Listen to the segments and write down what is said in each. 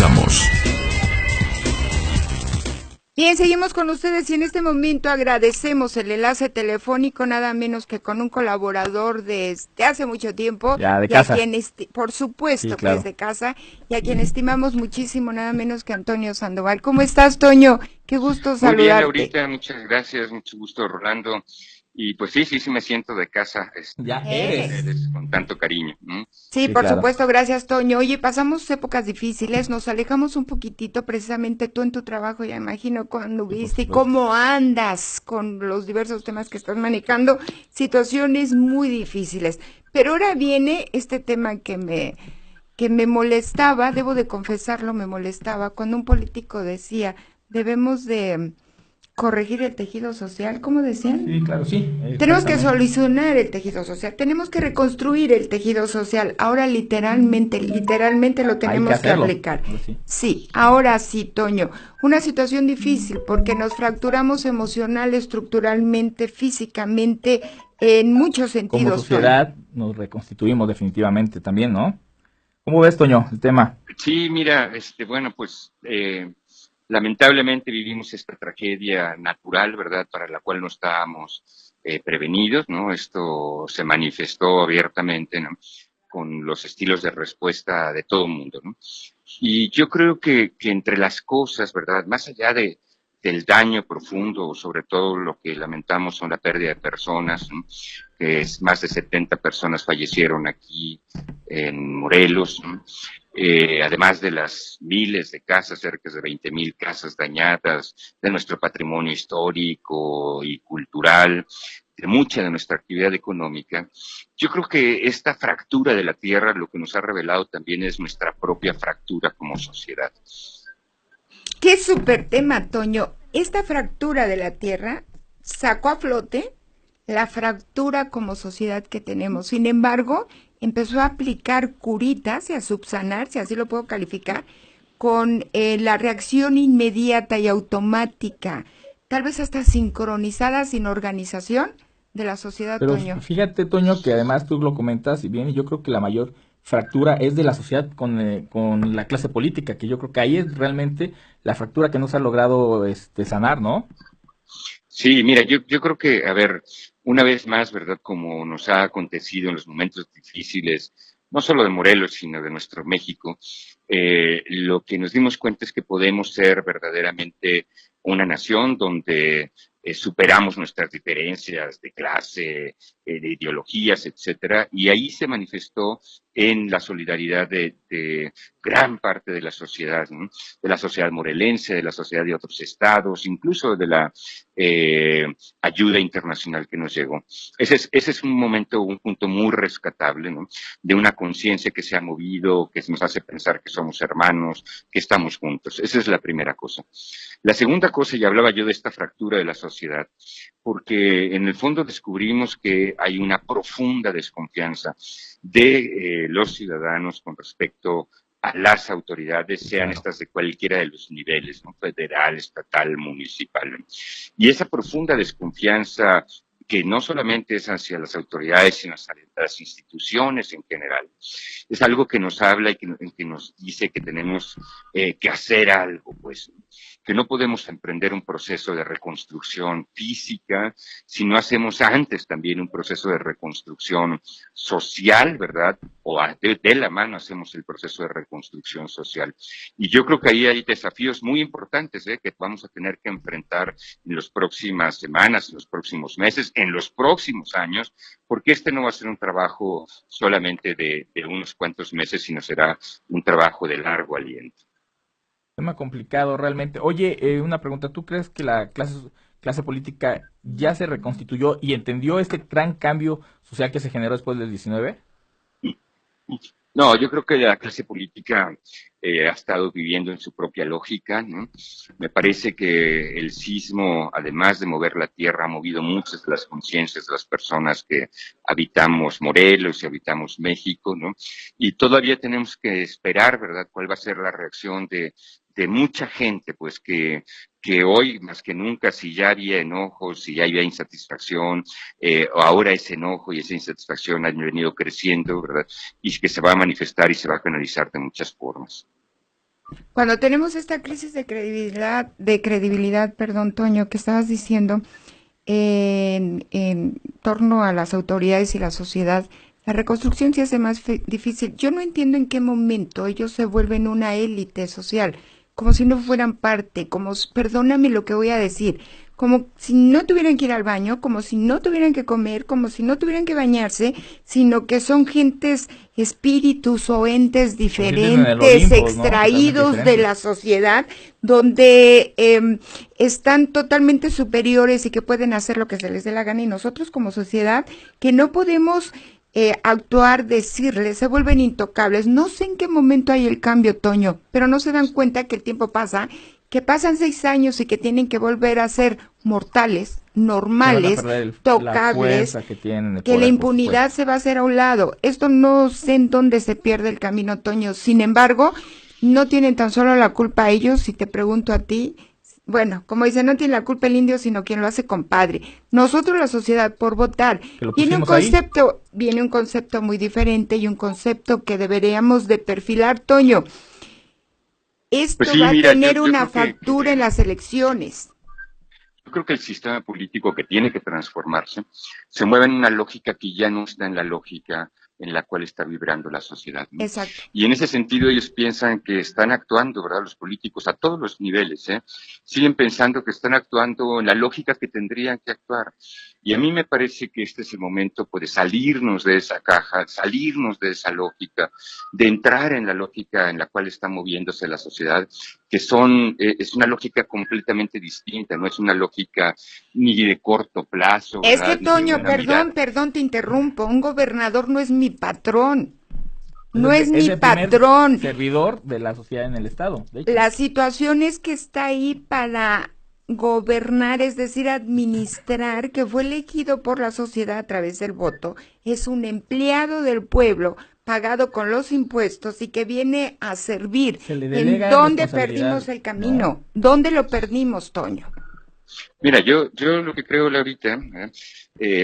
Regresamos. Bien, seguimos con ustedes y en este momento agradecemos el enlace telefónico nada menos que con un colaborador desde hace mucho tiempo. Ya, de y a casa. quien por supuesto Sí, que claro. es de casa y a quien estimamos muchísimo nada menos que Antonio Sandoval. ¿Cómo estás, Toño? Qué gusto Muy bien, saludarte. Laurita, muchas gracias, mucho gusto, Rolando. Y pues sí me siento de casa, Ya Eres. con tanto cariño. Sí, Sí, por claro. supuesto, gracias, Toño. Oye, pasamos épocas difíciles, nos alejamos un poquitito, precisamente tú en tu trabajo, ya imagino cuando Sí, por viste y supuesto. cómo andas con los diversos temas que estás manejando, situaciones muy difíciles. Pero ahora viene este tema que me molestaba, debo de confesarlo, me molestaba, cuando un político decía, debemos de corregir el tejido social, ¿cómo decían? Sí, claro, sí. Tenemos que Exactamente. solucionar el tejido social, tenemos que reconstruir el tejido social. Ahora literalmente lo Hay que tenemos que hacerlo. aplicar. Ahora sí. Sí, ahora sí, Toño. Una situación difícil porque nos fracturamos emocional, estructuralmente, físicamente, en muchos Como sentidos, Toño. sociedad nos reconstituimos definitivamente también, ¿no? ¿Cómo ves, Toño, el tema? Sí, mira, bueno, pues lamentablemente vivimos esta tragedia natural, ¿verdad? Para la cual no estábamos prevenidos, ¿no? Esto se manifestó abiertamente, ¿no? Con los estilos de respuesta de todo el mundo, ¿no? Y yo creo que entre las cosas, ¿verdad? Más allá del daño profundo, sobre todo lo que lamentamos son la pérdida de personas, ¿no? Que es más de 70 personas fallecieron aquí en Morelos, ¿no? Además de las miles de casas, cerca de 20,000 casas dañadas, de nuestro patrimonio histórico y cultural, de mucha de nuestra actividad económica. Yo creo que esta fractura de la tierra lo que nos ha revelado también es nuestra propia fractura como sociedad. Qué súper tema, Toño. Esta fractura de la tierra sacó a flote la fractura como sociedad que tenemos. Sin embargo, empezó a aplicar curitas y a subsanar, si así lo puedo calificar, con la reacción inmediata y automática, tal vez hasta sincronizada, sin organización de la sociedad, Pero Toño. fíjate, Toño, que además tú lo comentas y bien, y yo creo que la mayor fractura es de la sociedad con la clase política, que yo creo que ahí es realmente la fractura que no se ha logrado sanar, ¿no? Sí, mira, yo creo que, a ver, una vez más, ¿verdad? Como nos ha acontecido en los momentos difíciles, no solo de Morelos, sino de nuestro México, lo que nos dimos cuenta es que podemos ser verdaderamente una nación donde superamos nuestras diferencias de clase, de ideologías, etcétera, y ahí se manifestó en la solidaridad de gran parte de la sociedad, ¿no? De la sociedad morelense, de la sociedad de otros estados, incluso de la eh, ayuda internacional que nos llegó. Ese es un momento, un punto muy rescatable, ¿no? De una conciencia que se ha movido, que nos hace pensar que somos hermanos, que estamos juntos. Esa es la primera cosa. La segunda cosa, y hablaba yo de esta fractura de la sociedad, porque en el fondo descubrimos que hay una profunda desconfianza de los ciudadanos con respecto a las autoridades, sean Claro. estas de cualquiera de los niveles, ¿no? Federal, estatal, municipal. Y esa profunda desconfianza que no solamente es hacia las autoridades, sino hacia las instituciones en general, es algo que nos habla y que nos dice que tenemos que hacer algo, pues, que no podemos emprender un proceso de reconstrucción física si no hacemos antes también un proceso de reconstrucción social, ¿verdad? O de la mano hacemos el proceso de reconstrucción social. Y yo creo que ahí hay desafíos muy importantes que vamos a tener que enfrentar en las próximas semanas, en los próximos meses, en los próximos años, porque este no va a ser un trabajo solamente de unos cuantos meses, sino será un trabajo de largo aliento. Tema complicado realmente. Oye, una pregunta, ¿tú crees que la clase política ya se reconstituyó y entendió este gran cambio social que se generó después del 19? No, yo creo que la clase política ha estado viviendo en su propia lógica, ¿no? Me parece que el sismo, además de mover la tierra, ha movido muchas de las conciencias de las personas que habitamos Morelos y habitamos México, ¿no? Y todavía tenemos que esperar, ¿verdad?, cuál va a ser la reacción de mucha gente, pues que hoy más que nunca, si ya había enojos, si ya había insatisfacción, ahora ese enojo y esa insatisfacción han venido creciendo, ¿verdad? Y que se va a manifestar y se va a canalizar de muchas formas. Cuando tenemos esta crisis de credibilidad, perdón, Toño, que estabas diciendo, en torno a las autoridades y la sociedad, la reconstrucción se hace más difícil. Yo no entiendo en qué momento ellos se vuelven una élite social, como si no fueran parte, perdóname lo que voy a decir, como si no tuvieran que ir al baño, como si no tuvieran que comer, como si no tuvieran que bañarse, sino que son gentes, espíritus o entes Como si viven en el diferentes, Olimpo, ¿no? Totalmente extraídos de la diferentes. sociedad, donde están totalmente superiores y que pueden hacer lo que se les dé la gana, y nosotros como sociedad que no podemos actuar, decirles, se vuelven intocables. No sé en qué momento hay el cambio, Toño, pero no se dan cuenta que el tiempo pasa, que pasan 6 años y que tienen que volver a ser mortales, Que van a normales, perder la tocables, fuerza que tienen, el que la poder, por impunidad supuesto. se va a hacer a un lado. Esto no sé en dónde se pierde el camino, Toño. Sin embargo, no tienen tan solo la culpa ellos, si te pregunto a ti. Bueno, como dice, no tiene la culpa el indio, sino quien lo hace compadre. Nosotros, la sociedad, por votar, Que lo pusimos ahí. viene un concepto muy diferente y un concepto que deberíamos de perfilar, Toño. Pues Esto sí, va a mira, yo, tener yo una creo factura en las elecciones. yo creo que el sistema político que tiene que transformarse se mueve en una lógica que ya no está en la lógica en la cual está vibrando la sociedad, ¿no? Exacto. Y en ese sentido ellos piensan que están actuando, ¿verdad? Los políticos a todos los niveles, ¿eh? Siguen pensando que están actuando en la lógica que tendrían que actuar. Y a mí me parece que este es el momento pues, de salirnos de esa caja, salirnos de esa lógica, de entrar en la lógica en la cual está moviéndose la sociedad, que es una lógica completamente distinta, no es una lógica ni de corto plazo, Es que, ¿verdad? Ni de Toño, una mirada. perdón, te interrumpo. Un gobernador no es mi patrón. No es Es mi el primer patrón. servidor de la sociedad en el Estado, de hecho. La situación es que está ahí para gobernar, es decir, administrar, que fue elegido por la sociedad a través del voto. Es un empleado del pueblo pagado con los impuestos y que viene a servir. Se le ¿En delega dónde responsabilidad, perdimos el ¿no? camino? ¿Dónde lo perdimos, Toño? Mira, yo lo que creo, Laurita,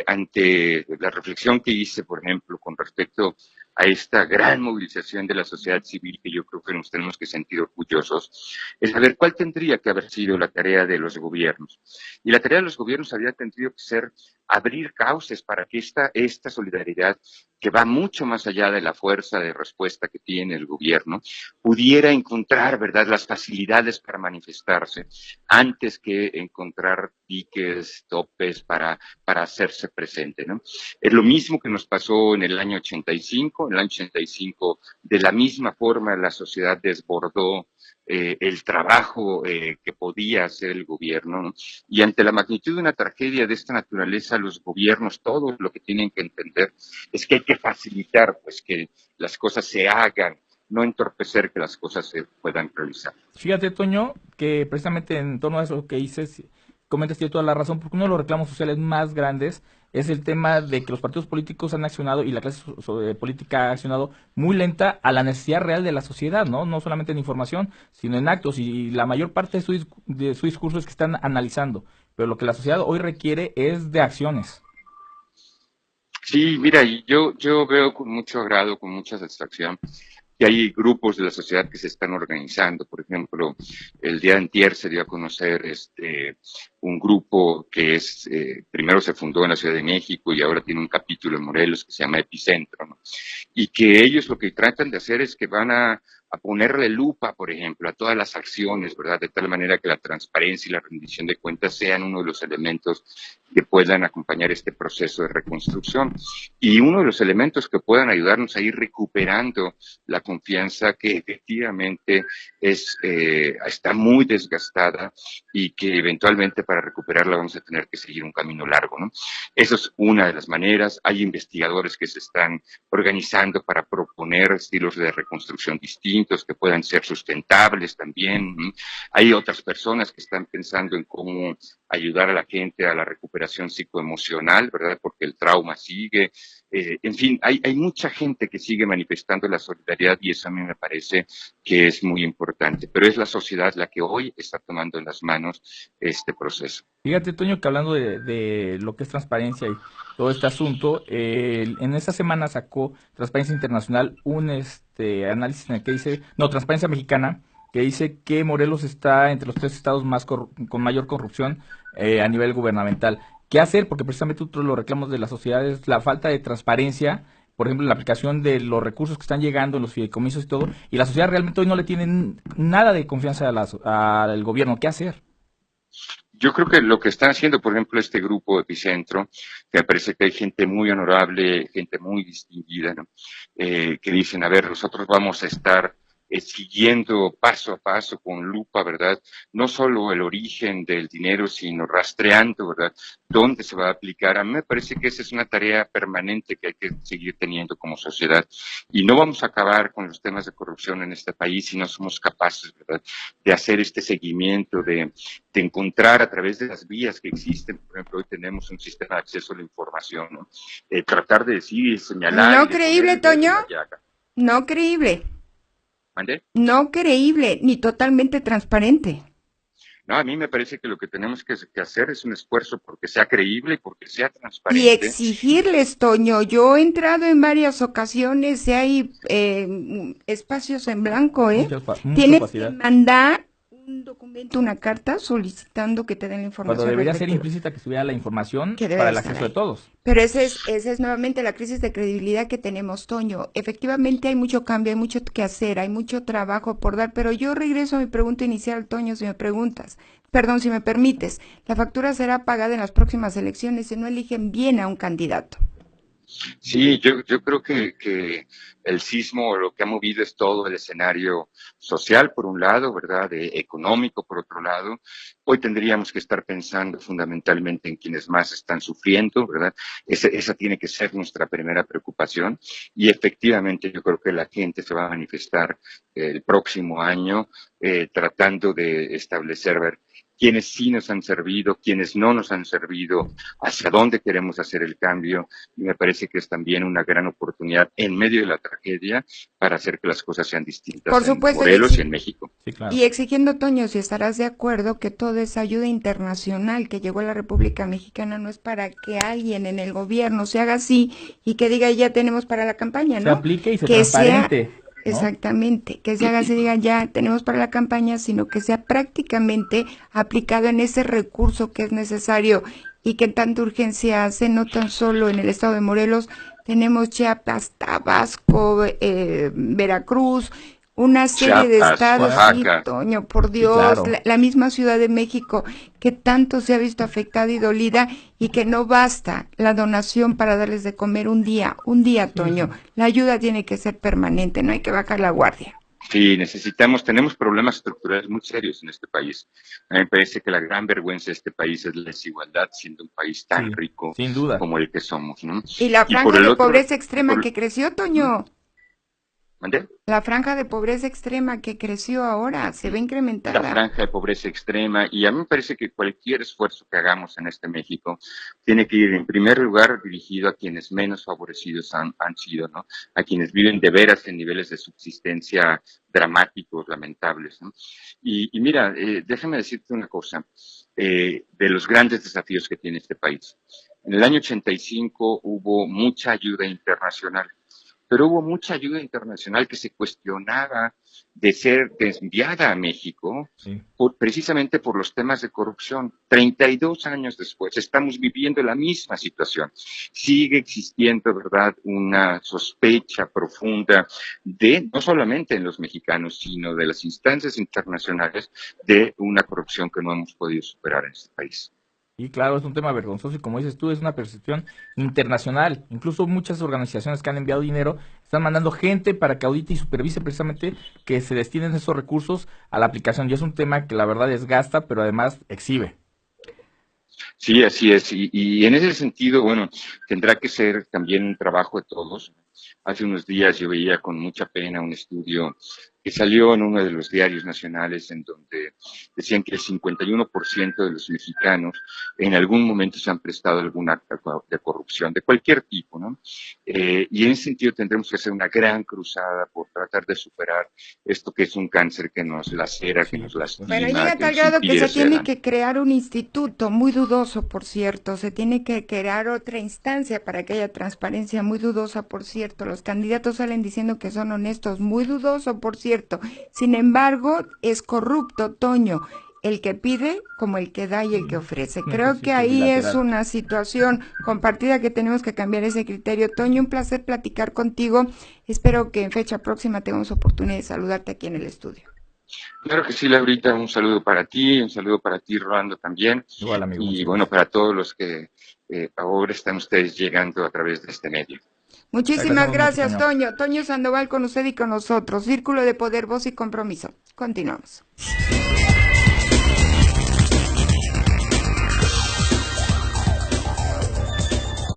ante la reflexión que hice, por ejemplo, con respecto a esta gran movilización de la sociedad civil que yo creo que nos tenemos que sentir orgullosos, es saber cuál tendría que haber sido la tarea de los gobiernos. Y la tarea de los gobiernos habría tenido que ser abrir cauces para que esta solidaridad, que va mucho más allá de la fuerza de respuesta que tiene el gobierno, pudiera encontrar, ¿verdad?, las facilidades para manifestarse antes que encontrar diques, topes para hacerse presente, ¿no? Es lo mismo que nos pasó en el año 85. En el año 85, de la misma forma, la sociedad desbordó el trabajo que podía hacer el gobierno, ¿no? Y ante la magnitud de una tragedia de esta naturaleza, los gobiernos, todos lo que tienen que entender es que hay que facilitar, pues, que las cosas se hagan, no entorpecer que las cosas se puedan realizar. Fíjate, Toño, que precisamente en torno a eso que dices, comentas tiene toda la razón, porque uno de los reclamos sociales más grandes es el tema de que los partidos políticos han accionado y la clase política ha accionado muy lenta a la necesidad real de la sociedad, ¿no? No solamente en información, sino en actos, y la mayor parte de su discurso es que están analizando, pero lo que la sociedad hoy requiere es de acciones. Sí, mira, y yo veo con mucho agrado, con mucha satisfacción, que hay grupos de la sociedad que se están organizando. Por ejemplo, el día antier se dio a conocer un grupo que primero se fundó en la Ciudad de México y ahora tiene un capítulo en Morelos que se llama Epicentro, ¿no? Y que ellos lo que tratan de hacer es que van a ponerle lupa, por ejemplo, a todas las acciones, ¿verdad? De tal manera que la transparencia y la rendición de cuentas sean uno de los elementos que puedan acompañar este proceso de reconstrucción. Y uno de los elementos que puedan ayudarnos a ir recuperando la confianza que efectivamente está muy desgastada y que eventualmente para recuperarla vamos a tener que seguir un camino largo, ¿no? Eso es una de las maneras. Hay investigadores que se están organizando para proponer estilos de reconstrucción distintos que puedan ser sustentables también, ¿no? Hay otras personas que están pensando en cómo ayudar a la gente a la recuperación psicoemocional, ¿verdad? Porque el trauma sigue. En fin, hay mucha gente que sigue manifestando la solidaridad y eso a mí me parece que es muy importante. Pero es la sociedad la que hoy está tomando en las manos este proceso. Fíjate, Toño, que hablando de lo que es transparencia y todo este asunto, en esta semana sacó Transparencia Internacional un análisis en el que dice, no, Transparencia Mexicana, que dice que Morelos está entre los 3 estados con mayor corrupción a nivel gubernamental. ¿Qué hacer? Porque precisamente otro de los reclamos de la sociedad es la falta de transparencia, por ejemplo, en la aplicación de los recursos que están llegando, en los fideicomisos y todo, y la sociedad realmente hoy no le tiene nada de confianza al gobierno. ¿Qué hacer? Yo creo que lo que están haciendo, por ejemplo, este grupo Epicentro, que me parece que hay gente muy honorable, gente muy distinguida, ¿no? Que dicen, a ver, nosotros vamos a estar siguiendo paso a paso con lupa, ¿verdad? No solo el origen del dinero, sino rastreando, ¿verdad? Dónde se va a aplicar. A mí me parece que esa es una tarea permanente que hay que seguir teniendo como sociedad. Y no vamos a acabar con los temas de corrupción en este país si no somos capaces, ¿verdad? De hacer este seguimiento, de encontrar a través de las vías que existen. Por ejemplo, hoy tenemos un sistema de acceso a la información, ¿no? Tratar de decir, señalar. No creíble, Toño. No creíble. ¿Mande? No creíble, ni totalmente transparente. No, a mí me parece que lo que tenemos que hacer es un esfuerzo porque sea creíble y porque sea transparente. Y exigirles, Toño. Yo he entrado en varias ocasiones y hay espacios en blanco, ¿eh? Tienes que mandar un documento, una carta solicitando que te den la información. Cuando debería ser implícita que estuviera la información para el acceso de todos. Pero esa es nuevamente la crisis de credibilidad que tenemos, Toño. Efectivamente hay mucho cambio, hay mucho que hacer, hay mucho trabajo por dar, pero yo regreso a mi pregunta inicial, Toño, si me preguntas. Perdón, si me permites. La factura será pagada en las próximas elecciones si no eligen bien a un candidato. Sí, yo creo que el sismo lo que ha movido es todo el escenario social, por un lado, ¿verdad? Económico, por otro lado. Hoy tendríamos que estar pensando fundamentalmente en quienes más están sufriendo, ¿verdad? Esa tiene que ser nuestra primera preocupación. Y efectivamente yo creo que la gente se va a manifestar el próximo año tratando de establecer, ver, quienes sí nos han servido, quienes no nos han servido, hacia dónde queremos hacer el cambio. Y me parece que es también una gran oportunidad en medio de la tragedia para hacer que las cosas sean distintas. Por supuesto, en Morelos y en México. Sí, claro. Y exigiendo, Toño, si estarás de acuerdo que toda esa ayuda internacional que llegó a la República Mexicana no es para que alguien en el gobierno se haga así y que diga ya tenemos para la campaña, ¿no? Se aplique y se transparente. ¿no? Exactamente, que se haga, se diga ya tenemos para la campaña, sino que sea prácticamente aplicado en ese recurso que es necesario y que tanta urgencia hace, no tan solo en el estado de Morelos, tenemos Chiapas, Tabasco, Veracruz, una serie de estados, sí, Toño, por Dios, sí, claro. la misma Ciudad de México, que tanto se ha visto afectada y dolida, y que no basta la donación para darles de comer un día, Toño. Sí. La ayuda tiene que ser permanente, no hay que bajar la guardia. Sí, tenemos problemas estructurales muy serios en este país. A mí me parece que la gran vergüenza de este país es la desigualdad, siendo un país tan rico sin duda. Como el que somos, ¿no? Y la franja de pobreza extrema que creció, Toño. ¿Mandé? La franja de pobreza extrema que creció ahora se ve incrementada. La franja de pobreza extrema, y a mí me parece que cualquier esfuerzo que hagamos en este México tiene que ir en primer lugar dirigido a quienes menos favorecidos han sido, ¿no? A quienes viven de veras en niveles de subsistencia dramáticos, lamentables, ¿no? Y mira, déjame decirte una cosa, de los grandes desafíos que tiene este país. En el año 85 hubo mucha ayuda internacional. Pero hubo mucha ayuda internacional que se cuestionaba de ser enviada a México precisamente por los temas de corrupción. 32 años después estamos viviendo la misma situación. Sigue existiendo, ¿verdad?, una sospecha profunda no solamente en los mexicanos, sino de las instancias internacionales de una corrupción que no hemos podido superar en este país. Y claro, es un tema vergonzoso y como dices tú, es una percepción internacional. Incluso muchas organizaciones que han enviado dinero están mandando gente para que audite y supervise precisamente que se destinen esos recursos a la aplicación. Y es un tema que la verdad desgasta, pero además exhibe. Sí, así es. Y en ese sentido, bueno, tendrá que ser también un trabajo de todos. Hace unos días yo veía con mucha pena un estudio que salió en uno de los diarios nacionales en donde decían que el 51% de los mexicanos en algún momento se han prestado algún acto de corrupción de cualquier tipo, ¿no? Y en ese sentido tendremos que hacer una gran cruzada por tratar de superar esto que es un cáncer que nos lacera, que nos lastima. Bueno, llega a tal grado que se tiene que crear un instituto, muy dudoso, por cierto, se tiene que crear otra instancia para que haya transparencia, muy dudosa, por cierto. Los candidatos salen diciendo que son honestos, muy dudoso, por cierto. cierto. Sin embargo, es corrupto, Toño, el que pide como el que da y el que ofrece. Creo que ahí es una situación compartida que tenemos que cambiar ese criterio. Toño, un placer platicar contigo. Espero que en fecha próxima tengamos oportunidad de saludarte aquí en el estudio. Claro que sí, Laurita, un saludo para ti, Rolando, también. Igual, amigo. Y bueno, para todos los que ahora están ustedes llegando a través de este medio. Muchísimas gracias, mucho, Toño. Toño Sandoval con usted y con nosotros. Círculo de Poder, Voz y Compromiso. Continuamos.